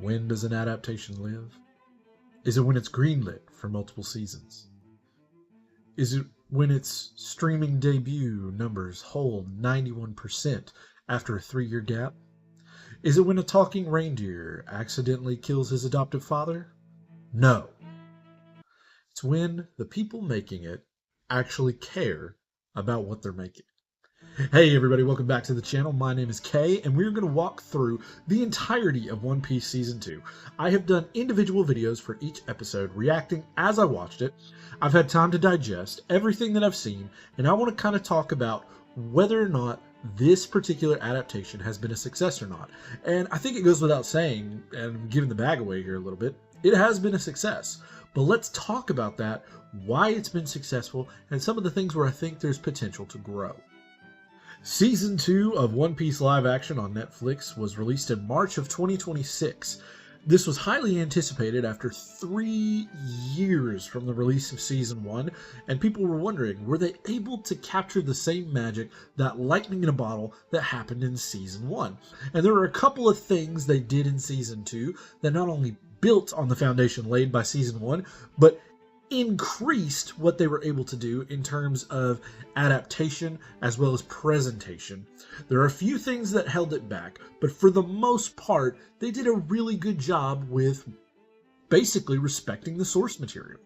When does an adaptation live? Is it when it's greenlit for multiple seasons? Is it when its streaming debut numbers hold 91% after a 3-year gap? Is it when a talking reindeer accidentally kills his adoptive father? No. It's when the people making it actually care about what they're making. Hey everybody, welcome back to the channel. My name is Kay, and we're going to walk through the entirety of One Piece Season 2. I have done individual videos for each episode, reacting as I watched it. I've had time to digest everything that I've seen, and I want to kind of talk about whether or not this particular adaptation has been a success or not. And I think it goes without saying, and I'm giving the bag away here a little bit, it has been a success. But let's talk about that, why it's been successful, and some of the things where I think there's potential to grow. Season 2 of One Piece live action on Netflix was released in March of 2026. This was highly anticipated after 3 years from the release of Season 1, and people were wondering, were they able to capture the same magic, that lightning in a bottle, that happened in Season 1? And there were a couple of things they did in Season 2 that not only built on the foundation laid by Season 1, but increased what they were able to do in terms of adaptation as well as presentation. There are a few things that held it back, but for the most part, they did a really good job with basically respecting the source material.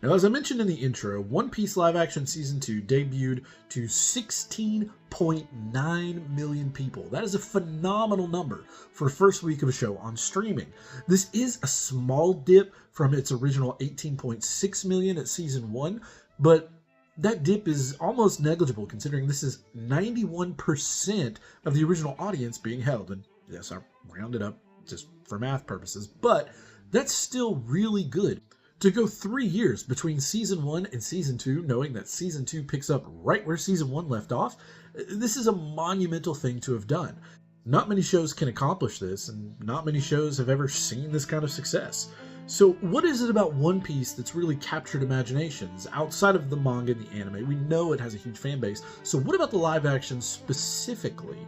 Now, as I mentioned in the intro, One Piece Live Action Season 2 debuted to 16.9 million people. That is a phenomenal number for a first week of a show on streaming. This is a small dip from its original 18.6 million at Season 1, but that dip is almost negligible considering this is 91% of the original audience being held. And yes, I rounded up just for math purposes, but that's still really good. To go 3 years between Season 1 and Season 2, knowing that Season 2 picks up right where Season 1 left off, this is a monumental thing to have done. Not many shows can accomplish this, and not many shows have ever seen this kind of success. So what is it about One Piece that's really captured imaginations? Outside of the manga and the anime, we know it has a huge fan base, so what about the live action specifically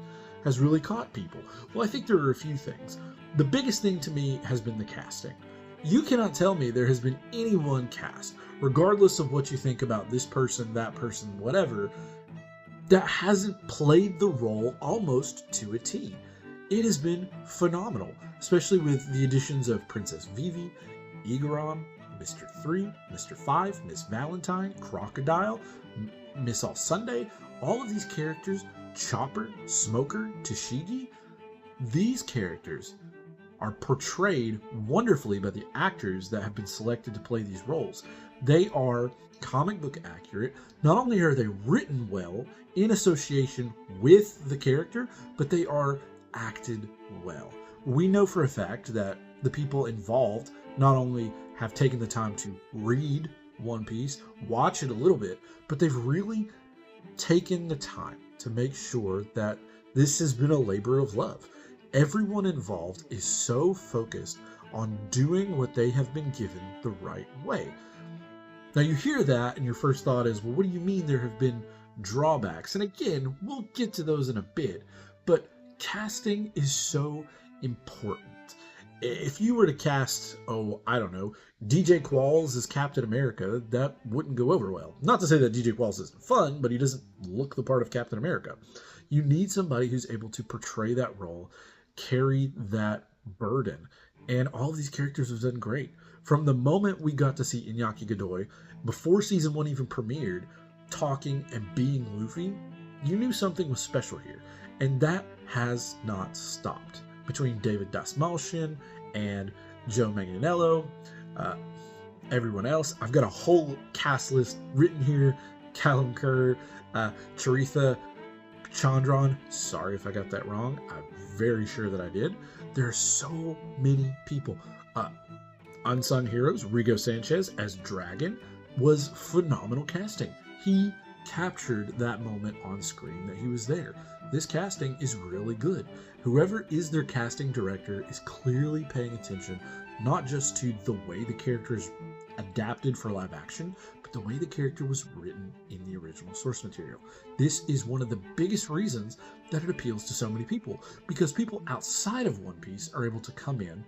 has really caught people? Well, I think there are a few things. The biggest thing to me has been the casting. You cannot tell me there has been anyone cast, regardless of what you think about this person, that person, whatever, that hasn't played the role almost to a T. It has been phenomenal, especially with the additions of Princess Vivi, Igaram, Mr. 3, Mr. 5, Miss Valentine, Crocodile, Miss All Sunday, all of these characters, Chopper, Smoker, Tashigi, these characters are portrayed wonderfully by the actors that have been selected to play these roles. They are comic book accurate. Not only are they written well in association with the character, but they are acted well. We know for a fact that the people involved not only have taken the time to read One Piece, watch it a little bit, but they've really taken the time to make sure that this has been a labor of love. Everyone involved is so focused on doing what they have been given the right way. Now you hear that and your first thought is, well, what do you mean there have been drawbacks? And again, we'll get to those in a bit, but casting is so important. If you were to cast, I don't know, DJ Qualls as Captain America, that wouldn't go over well. Not to say that DJ Qualls isn't fun, but he doesn't look the part of Captain America. You need somebody who's able to portray that role, carry that burden, and all of these characters have done great. From the moment we got to see Iñaki Godoy, before Season 1 even premiered, talking and being Luffy, you knew something was special here, and that has not stopped. Between David Dastmalchian and Joe Manganiello, everyone else, I've got a whole cast list written here. Callum Kerr, Charitha Chandran, sorry if I got that wrong, I'm very sure that I did. There are so many people. Unsung Heroes, Rigo Sanchez as Dragon was phenomenal casting. He captured that moment on screen that he was there. This casting is really good. Whoever is their casting director is clearly paying attention, not just to the way the character is adapted for live action, but the way the character was written in the original source material. This is one of the biggest reasons that it appeals to so many people, because people outside of One Piece are able to come in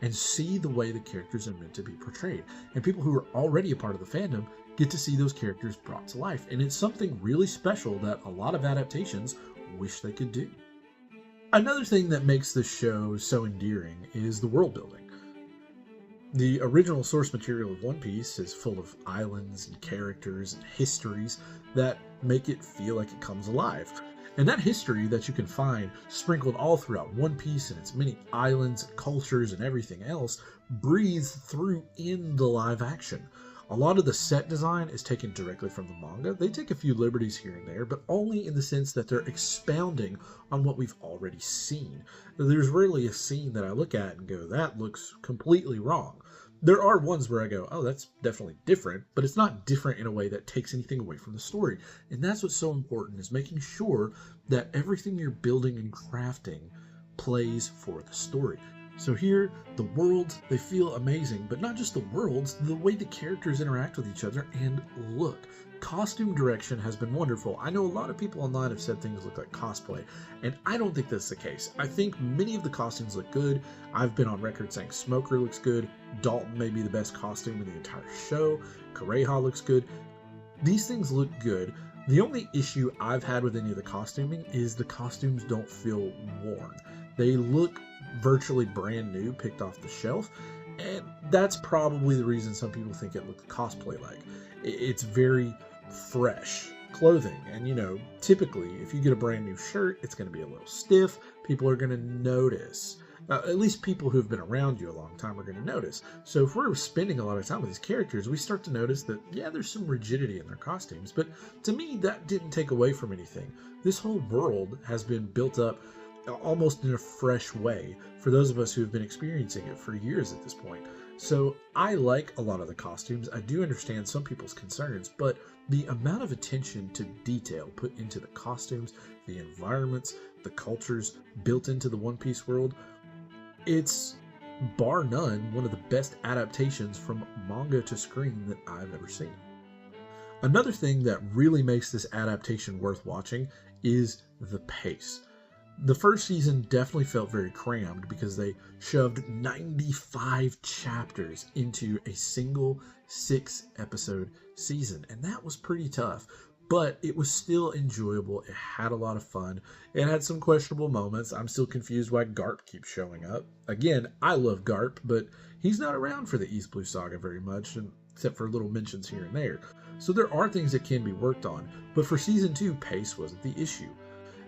and see the way the characters are meant to be portrayed. And people who are already a part of the fandom get to see those characters brought to life. And it's something really special that a lot of adaptations wish they could do. Another thing that makes this show so endearing is the world building. The original source material of One Piece is full of islands and characters and histories that make it feel like it comes alive. And that history that you can find sprinkled all throughout One Piece and its many islands and cultures and everything else breathes through in the live action. A lot of the set design is taken directly from the manga. They take a few liberties here and there, but only in the sense that they're expounding on what we've already seen. There's rarely a scene that I look at and go, that looks completely wrong. There are ones where I go, oh, that's definitely different, but it's not different in a way that takes anything away from the story. And that's what's so important, is making sure that everything you're building and crafting plays for the story. So here, the worlds, they feel amazing, but not just the worlds, the way the characters interact with each other and look. Costume direction has been wonderful. I know a lot of people online have said things look like cosplay, and I don't think that's the case. I think many of the costumes look good. I've been on record saying Smoker looks good. Dalton may be the best costume in the entire show. Kureha looks good. These things look good. The only issue I've had with any of the costuming is the costumes don't feel worn. They look virtually brand new, picked off the shelf, and that's probably the reason some people think it looks cosplay-like. It's very fresh clothing, and typically if you get a brand new shirt, it's going to be a little stiff. People are going to notice. At least people who've been around you a long time are going to notice. So if we're spending a lot of time with these characters, we start to notice that, yeah, there's some rigidity in their costumes, but to me, that didn't take away from anything. This whole world has been built up almost in a fresh way for those of us who have been experiencing it for years at this point. So I like a lot of the costumes. I do understand some people's concerns, but the amount of attention to detail put into the costumes, the environments, the cultures built into the One Piece world, it's bar none one of the best adaptations from manga to screen that I've ever seen. Another thing that really makes this adaptation worth watching is the pace. The first season definitely felt very crammed because they shoved 95 chapters into a single 6-episode season, and that was pretty tough, but it was still enjoyable. It had a lot of fun. It had some questionable moments. I'm still confused why Garp keeps showing up. Again, I love Garp, but he's not around for the East Blue Saga very much, except for little mentions here and there. So there are things that can be worked on, but for season 2, pace wasn't the issue.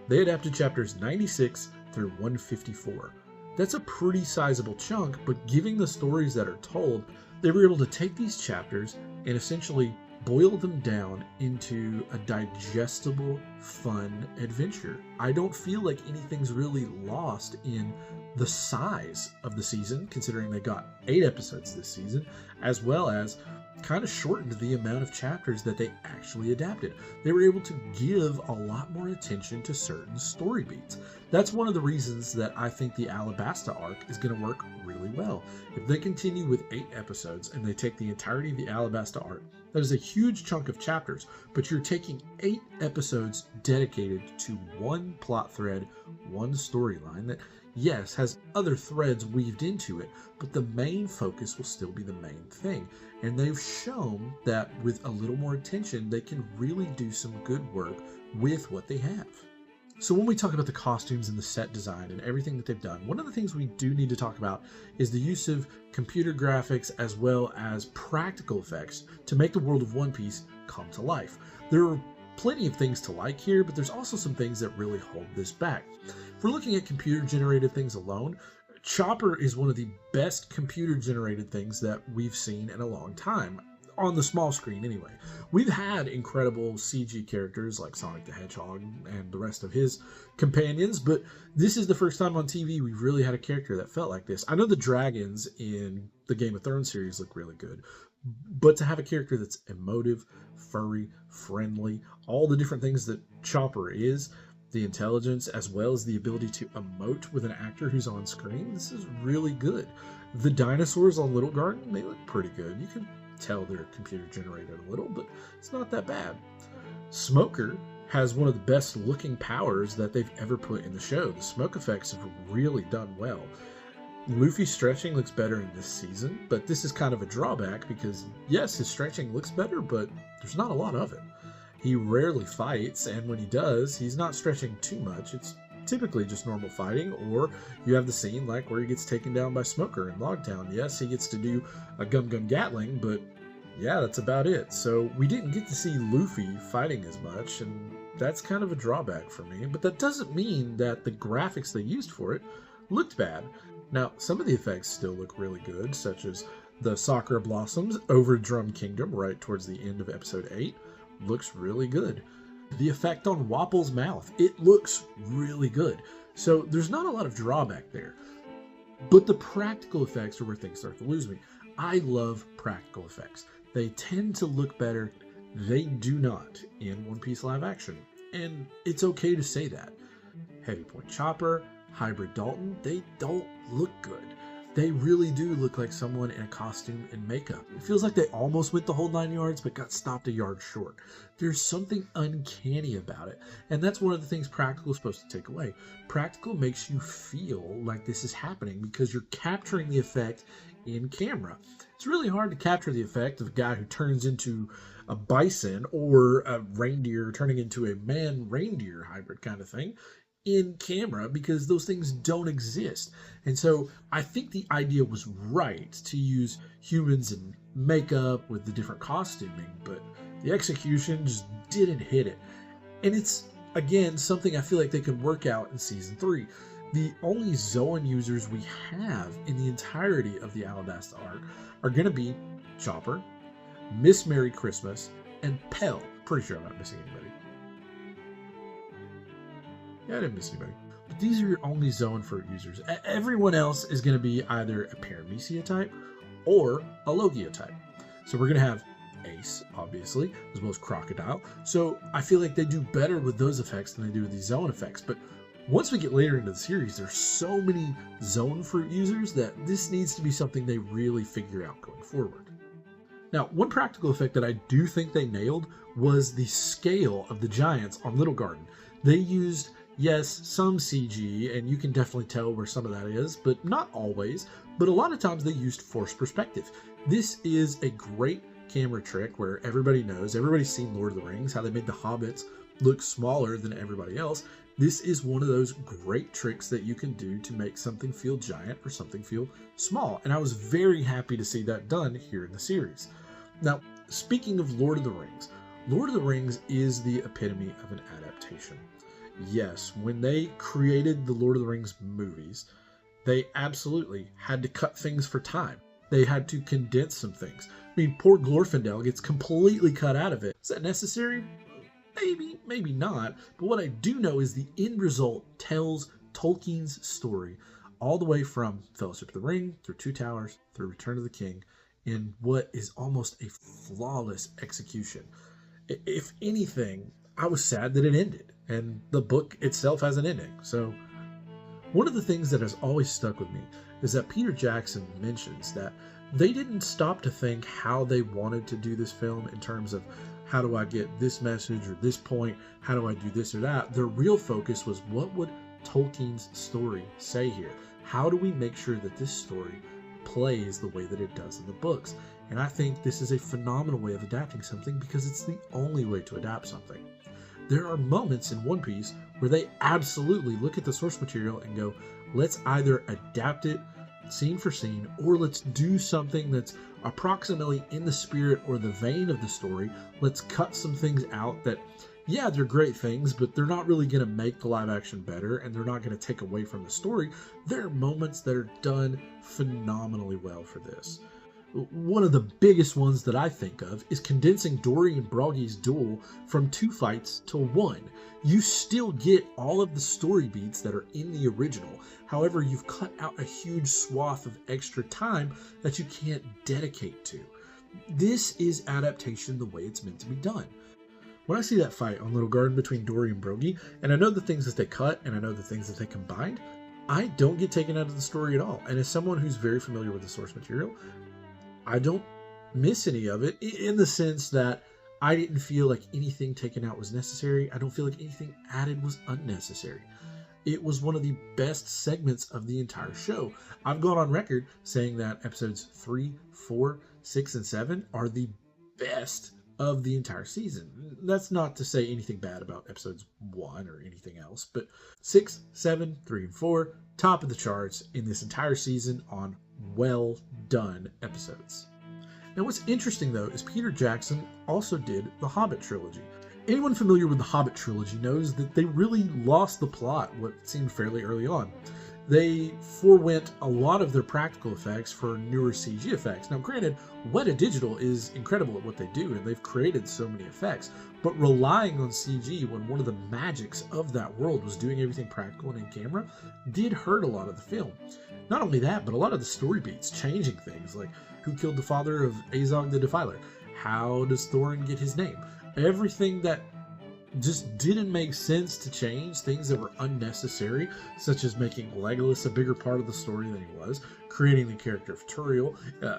They adapted chapters 96 through 154. That's a pretty sizable chunk, but given the stories that are told, they were able to take these chapters and essentially boil them down into a digestible, fun adventure. I don't feel like anything's really lost in the size of the season, considering they got 8 episodes this season, as well as kind of shortened the amount of chapters that they actually adapted. They were able to give a lot more attention to certain story beats. That's one of the reasons that I think the Alabasta arc is going to work really well. If they continue with 8 episodes and they take the entirety of the Alabasta arc, that is a huge chunk of chapters, but you're taking 8 episodes dedicated to one plot thread, one storyline that, yes, has other threads weaved into it, but the main focus will still be the main thing. And they've shown that with a little more attention, they can really do some good work with what they have. So when we talk about the costumes and the set design and everything that they've done, one of the things we do need to talk about is the use of computer graphics as well as practical effects to make the world of One Piece come to life. There are plenty of things to like here, but there's also some things that really hold this back. If we're looking at computer-generated things alone, Chopper is one of the best computer-generated things that we've seen in a long time, on the small screen anyway. We've had incredible CG characters like Sonic the Hedgehog and the rest of his companions, but this is the first time on TV we've really had a character that felt like this. I know the dragons in the Game of Thrones series look really good, but to have a character that's emotive, furry, friendly, all the different things that Chopper is, the intelligence as well as the ability to emote with an actor who's on screen, this is really good. The dinosaurs on Little Garden, they look pretty good. You can tell they're computer generated a little, but it's not that bad. Smoker has one of the best looking powers that they've ever put in the show. The smoke effects have really done well. Luffy's stretching looks better in this season, but this is kind of a drawback because, yes, his stretching looks better, but there's not a lot of it. He rarely fights, and when he does, he's not stretching too much. It's typically just normal fighting, or you have the scene like where he gets taken down by Smoker in Logtown. Yes, he gets to do a Gum Gum Gatling, but yeah, that's about it. So we didn't get to see Luffy fighting as much, and that's kind of a drawback for me. But that doesn't mean that the graphics they used for it looked bad. Now, some of the effects still look really good, such as the Sakura Blossoms over Drum Kingdom right towards the end of episode 8 looks really good. The effect on Wapple's mouth, it looks really good. So there's not a lot of drawback there. But the practical effects are where things start to lose me. I love practical effects. They tend to look better. They do not in One Piece live action. And it's okay to say that. Heavy Point Chopper, Hybrid Dalton, they don't look good. They really do look like someone in a costume and makeup. It feels like they almost went the whole 9 yards but got stopped a yard short. There's something uncanny about it, and that's one of the things practical is supposed to take away. Practical makes you feel like this is happening because you're capturing the effect in camera. It's really hard to capture the effect of a guy who turns into a bison or a reindeer turning into a man-reindeer hybrid kind of thing in camera because those things don't exist. And so I think the idea was right to use humans and makeup with the different costuming, but the execution just didn't hit it. And it's, again, something I feel like they could work out in season 3. The only Zoan users we have in the entirety of the Alabasta arc are going to be Chopper, Miss Merry Christmas, and Pell. Pretty sure I'm not missing anybody. Yeah, I didn't miss anybody. But these are your only Zoan fruit users. Everyone else is going to be either a Paramecia type or a Logia type. So we're going to have Ace, obviously, as well as Crocodile. So I feel like they do better with those effects than they do with these Zoan effects. But once we get later into the series, there's so many Zoan fruit users that this needs to be something they really figure out going forward. Now, one practical effect that I do think they nailed was the scale of the giants on Little Garden. They used, yes, some CG, and you can definitely tell where some of that is, but not always. But a lot of times they used forced perspective. This is a great camera trick where everybody knows, everybody's seen Lord of the Rings, how they made the hobbits look smaller than everybody else. This is one of those great tricks that you can do to make something feel giant or something feel small. And I was very happy to see that done here in the series. Now, speaking of Lord of the Rings is the epitome of an adaptation. Yes, when they created the Lord of the Rings movies, they absolutely had to cut things for time. They had to condense some things. I mean, poor Glorfindel gets completely cut out of it. Is that necessary? Maybe, maybe not. But what I do know is the end result tells Tolkien's story all the way from Fellowship of the Ring, through Two Towers, through Return of the King, in what is almost a flawless execution. If anything, I was sad that it ended, and the book itself has an ending. So one of the things that has always stuck with me is that Peter Jackson mentions that they didn't stop to think how they wanted to do this film in terms of how do I get this message or this point, how do I do this or that. Their real focus was what would Tolkien's story say here? How do we make sure that this story plays the way that it does in the books? And I think this is a phenomenal way of adapting something because it's the only way to adapt something. There are moments in One Piece where they absolutely look at the source material and go, let's either adapt it scene for scene, or let's do something that's approximately in the spirit or the vein of the story. Let's cut some things out that, yeah, they're great things, but they're not really going to make the live action better, and they're not going to take away from the story. There are moments that are done phenomenally well for this. One of the biggest ones that I think of is condensing Dory and Broggy's duel from 2 fights to 1. You still get all of the story beats that are in the original. However, you've cut out a huge swath of extra time that you can't dedicate to. This is adaptation the way it's meant to be done. When I see that fight on Little Garden between Dory and Broggy, and I know the things that they cut and I know the things that they combined, I don't get taken out of the story at all. And as someone who's very familiar with the source material, I don't miss any of it in the sense that I didn't feel like anything taken out was necessary. I don't feel like anything added was unnecessary. It was one of the best segments of the entire show. I've gone on record saying that episodes 3, 4, 6, and 7 are the best of the entire season. That's not to say anything bad about episodes 1 or anything else, but 6, 7, 3, and 4, top of the charts in this entire season on well done episodes. Now, what's interesting, though, is Peter Jackson also did the Hobbit trilogy. Anyone familiar with the Hobbit trilogy knows that they really lost the plot what seemed fairly early on. They forewent a lot of their practical effects for newer CG effects. Now, granted, Weta Digital is incredible at what they do, and they've created so many effects, but relying on CG when one of the magics of that world was doing everything practical and in camera did hurt a lot of the film. Not only that, but a lot of the story beats, changing things like who killed the father of Azog the Defiler? How does Thorin get his name? Everything that just didn't make sense to change, things that were unnecessary, such as making Legolas a bigger part of the story than he was, creating the character of Turiel,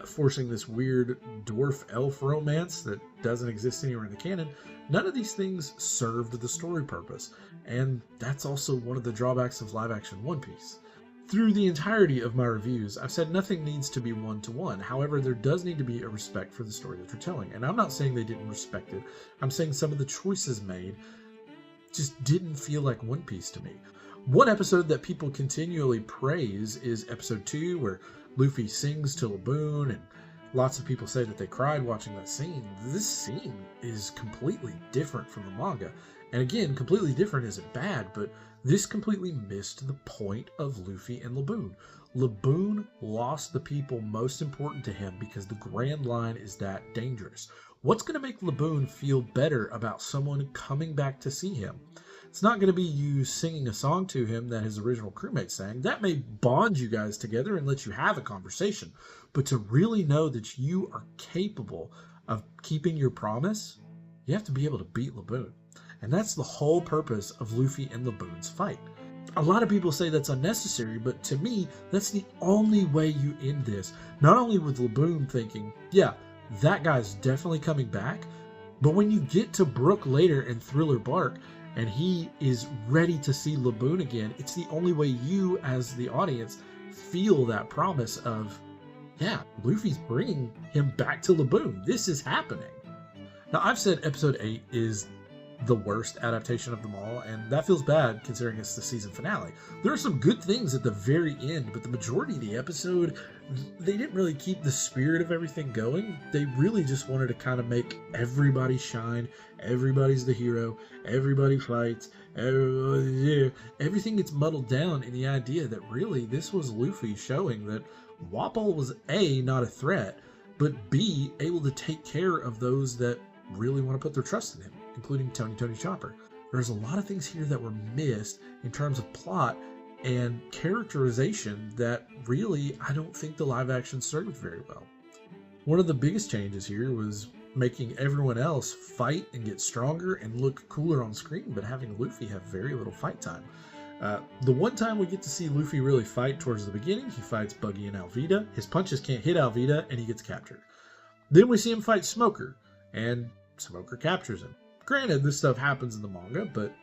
forcing this weird dwarf-elf romance that doesn't exist anywhere in the canon. None of these things served the story purpose, and that's also one of the drawbacks of live-action One Piece. Through the entirety of my reviews, I've said nothing needs to be one-to-one. However, there does need to be a respect for the story that you're telling. And I'm not saying they didn't respect it. I'm saying some of the choices made just didn't feel like One Piece to me. One episode that people continually praise is episode 2, where Luffy sings to Laboon, and lots of people say that they cried watching that scene. This scene is completely different from the manga. And again, completely different isn't bad, but this completely missed the point of Luffy and Laboon. Laboon lost the people most important to him because the Grand Line is that dangerous. What's going to make Laboon feel better about someone coming back to see him? It's not going to be you singing a song to him that his original crewmate sang. That may bond you guys together and let you have a conversation. But to really know that you are capable of keeping your promise, you have to be able to beat Laboon. And that's the whole purpose of Luffy and Laboon's fight. A lot of people say that's unnecessary, but to me, that's the only way you end this. Not only with Laboon thinking, yeah, that guy's definitely coming back, but when you get to Brook later in Thriller Bark, and he is ready to see Laboon again, it's the only way you, as the audience, feel that promise of, yeah, Luffy's bringing him back to Laboon. This is happening. Now, I've said episode 8 is the worst adaptation of them all, and that feels bad considering it's the season finale. There are some good things at the very end, but the majority of the episode, they didn't really keep the spirit of everything going. They really just wanted to kind of make everybody shine. Everybody's the hero. Everybody fights. Everything gets muddled down in the idea that really this was Luffy showing that Wapol was A, not a threat, but B, able to take care of those that really want to put their trust in him, including Tony Chopper. There's a lot of things here that were missed in terms of plot and characterization that really I don't think the live action served very well. One of the biggest changes here was making everyone else fight and get stronger and look cooler on screen, but having Luffy have very little fight time. The one time we get to see Luffy really fight towards the beginning, he fights Buggy and Alvida. His punches can't hit Alvida, and he gets captured. Then we see him fight Smoker, and Smoker captures him. Granted, this stuff happens in the manga, but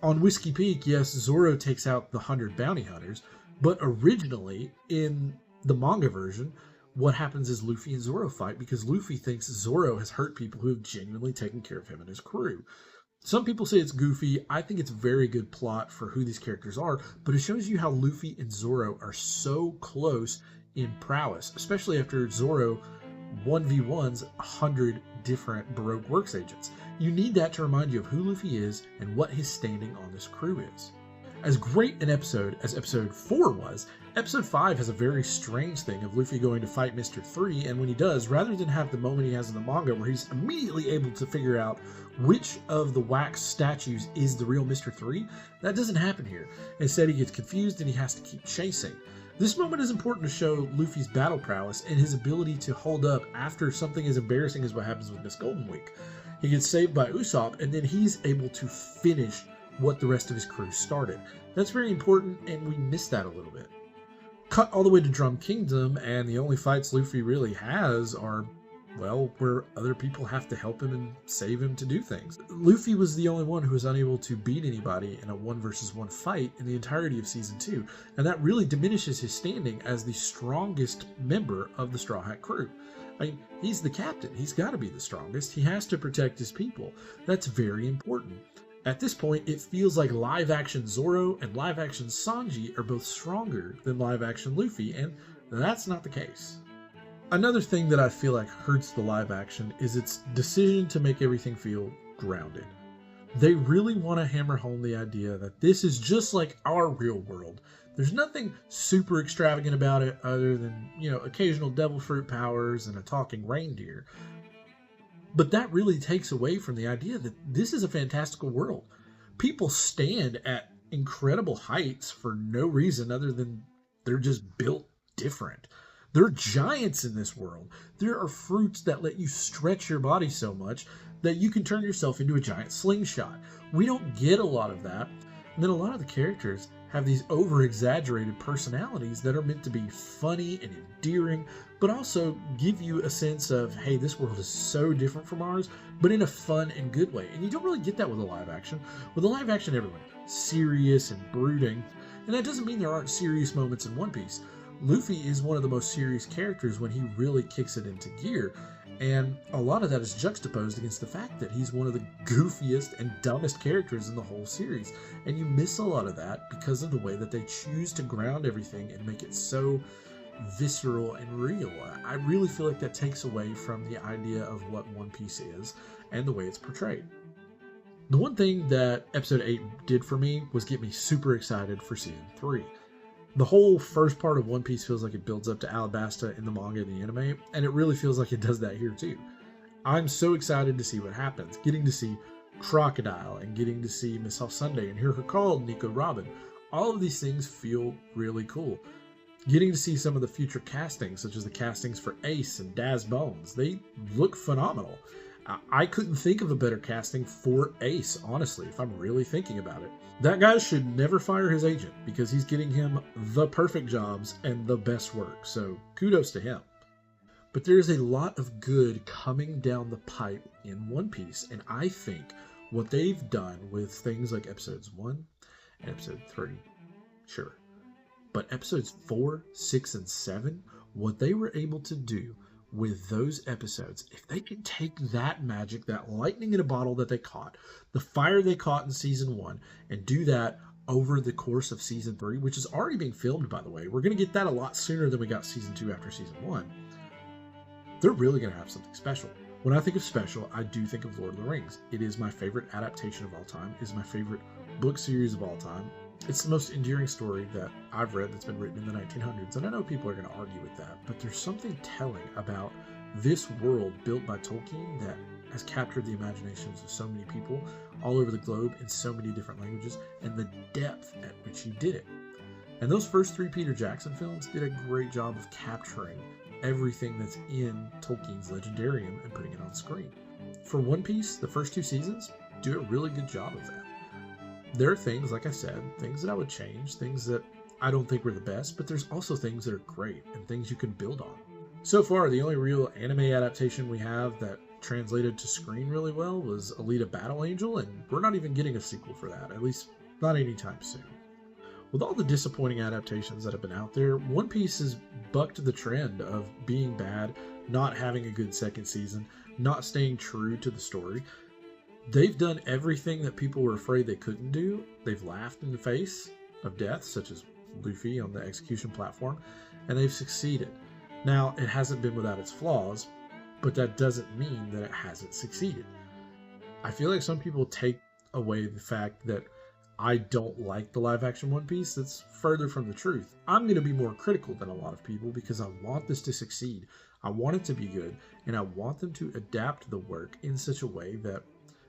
on Whiskey Peak, yes, Zoro takes out the 100 bounty hunters, but originally, in the manga version, what happens is Luffy and Zoro fight because Luffy thinks Zoro has hurt people who have genuinely taken care of him and his crew. Some people say it's goofy. I think it's very good plot for who these characters are, but it shows you how Luffy and Zoro are so close in prowess, especially after Zoro 1v1s 100 different Baroque Works agents. You need that to remind you of who Luffy is and what his standing on this crew is. As great an episode as episode 4 was, episode 5 has a very strange thing of Luffy going to fight Mr. 3, and when he does, rather than have the moment he has in the manga where he's immediately able to figure out which of the wax statues is the real Mr. 3, that doesn't happen here. Instead, he gets confused and he has to keep chasing. This moment is important to show Luffy's battle prowess and his ability to hold up after something as embarrassing as what happens with Miss Golden Week. He gets saved by Usopp, and then he's able to finish what the rest of his crew started. That's very important, and we missed that a little bit. Cut all the way to Drum Kingdom, and the only fights Luffy really has are well, where other people have to help him and save him to do things. Luffy was the only one who was unable to beat anybody in a 1-versus-1 fight in the entirety of Season 2, and that really diminishes his standing as the strongest member of the Straw Hat crew. I mean, he's the captain. He's got to be the strongest. He has to protect his people. That's very important. At this point, it feels like live-action Zoro and live-action Sanji are both stronger than live-action Luffy, and that's not the case. Another thing that I feel like hurts the live action is its decision to make everything feel grounded. They really want to hammer home the idea that this is just like our real world. There's nothing super extravagant about it other than, occasional devil fruit powers and a talking reindeer. But that really takes away from the idea that this is a fantastical world. People stand at incredible heights for no reason other than they're just built different. There are giants in this world. There are fruits that let you stretch your body so much that you can turn yourself into a giant slingshot. We don't get a lot of that. And then a lot of the characters have these over-exaggerated personalities that are meant to be funny and endearing, but also give you a sense of, hey, this world is so different from ours, but in a fun and good way. And you don't really get that with a live action. With a live action, everyone serious and brooding. And that doesn't mean there aren't serious moments in One Piece. Luffy is one of the most serious characters when he really kicks it into gear, and a lot of that is juxtaposed against the fact that he's one of the goofiest and dumbest characters in the whole series, and you miss a lot of that because of the way that they choose to ground everything and make it so visceral and real. I really feel like that takes away from the idea of what One Piece is and the way it's portrayed. The one thing that Episode 8 did for me was get me super excited for Season 3. The whole first part of One Piece feels like it builds up to Alabasta in the manga and the anime, and it really feels like it does that here too. I'm so excited to see what happens, getting to see Crocodile and getting to see Miss Elf Sunday and hear her called Nico Robin. All of these things feel really cool. Getting to see some of the future castings, such as the castings for Ace and Daz Bones, they look phenomenal. I couldn't think of a better casting for Ace, honestly, if I'm really thinking about it. That guy should never fire his agent because he's getting him the perfect jobs and the best work, so kudos to him. But there's a lot of good coming down the pipe in One Piece, and I think what they've done with things like Episodes 1 and Episode 3, sure. But Episodes 4, 6, and 7, what they were able to do with those episodes, if they can take that magic, that lightning in a bottle that they caught, the fire they caught in Season 1, and do that over the course of Season 3, which is already being filmed, by the way. We're going to get that a lot sooner than we got Season 2 after Season 1. They're really going to have something special. When I think of special, I do think of Lord of the Rings. It is my favorite adaptation of all time. It is my favorite book series of all time. It's the most endearing story that I've read that's been written in the 1900s, and I know people are going to argue with that, but there's something telling about this world built by Tolkien that has captured the imaginations of so many people all over the globe in so many different languages, and the depth at which he did it. And those first 3 Peter Jackson films did a great job of capturing everything that's in Tolkien's Legendarium and putting it on screen. For One Piece, the first 2 seasons do a really good job of that. There are things, like I said, things that I would change, things that I don't think were the best, but there's also things that are great and things you can build on. So far, the only real anime adaptation we have that translated to screen really well was Alita Battle Angel, and we're not even getting a sequel for that, at least not anytime soon. With all the disappointing adaptations that have been out there, One Piece has bucked the trend of being bad, not having a good second season, not staying true to the story. They've done everything that people were afraid they couldn't do. They've laughed in the face of death, such as Luffy on the execution platform, and they've succeeded. Now, it hasn't been without its flaws, but that doesn't mean that it hasn't succeeded. I feel like some people take away the fact that I don't like the live-action One Piece. That's further from the truth. I'm going to be more critical than a lot of people because I want this to succeed. I want it to be good, and I want them to adapt the work in such a way that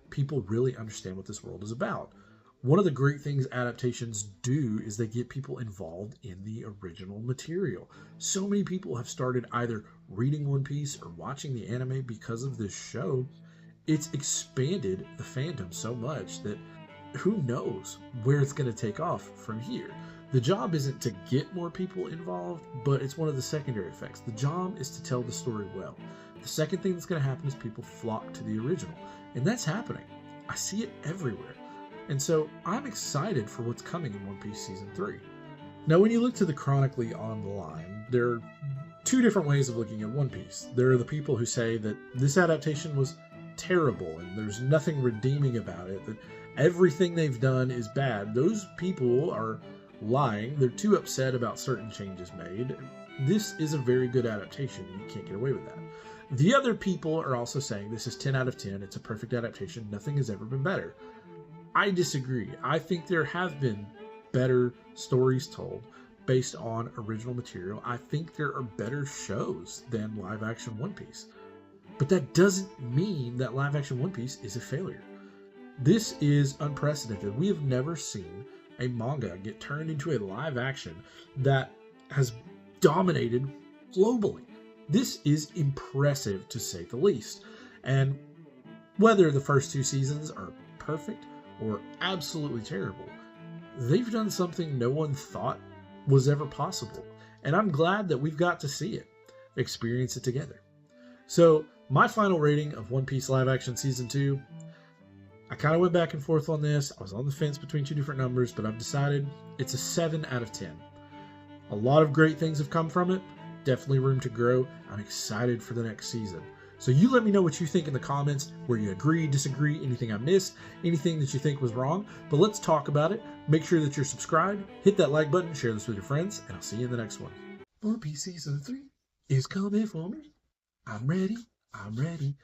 people really understand what this world is about. One of the great things adaptations do is they get people involved in the original material. So many people have started either reading One Piece or watching the anime because of this show. It's expanded the fandom so much that who knows where it's going to take off from here. The job isn't to get more people involved, but it's one of the secondary effects. The job is to tell the story well. The second thing that's going to happen is people flock to the original, and that's happening. I see it everywhere. And so I'm excited for what's coming in One Piece Season 3. Now, when you look to the chronically on the line, there are two different ways of looking at One Piece. There are the people who say that this adaptation was terrible and there's nothing redeeming about it, that everything they've done is bad. Those people are lying. They're too upset about certain changes made. This is a very good adaptation, and you can't get away with that. The other people are also saying this is 10 out of 10. It's a perfect adaptation. Nothing has ever been better. I disagree. I think there have been better stories told based on original material. I think there are better shows than live action One Piece. But that doesn't mean that live action One Piece is a failure. This is unprecedented. We have never seen a manga get turned into a live action that has dominated globally. This is impressive, to say the least. And whether the first two seasons are perfect or absolutely terrible, they've done something no one thought was ever possible. And I'm glad that we've got to see it, experience it together. So my final rating of One Piece live action season 2, I kind of went back and forth on this. I was on the fence between two different numbers, but I've decided it's a 7 out of 10. A lot of great things have come from it. Definitely room to grow. I'm excited for the next season. So you let me know what you think in the comments, where you agree, disagree, anything I missed, anything that you think was wrong. But let's talk about it. Make sure that you're subscribed, hit that like button, share this with your friends, and I'll see you in the next one. One Piece Season 3 is coming for me. I'm ready. I'm ready.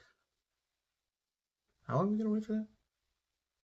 How long are we going to wait for that?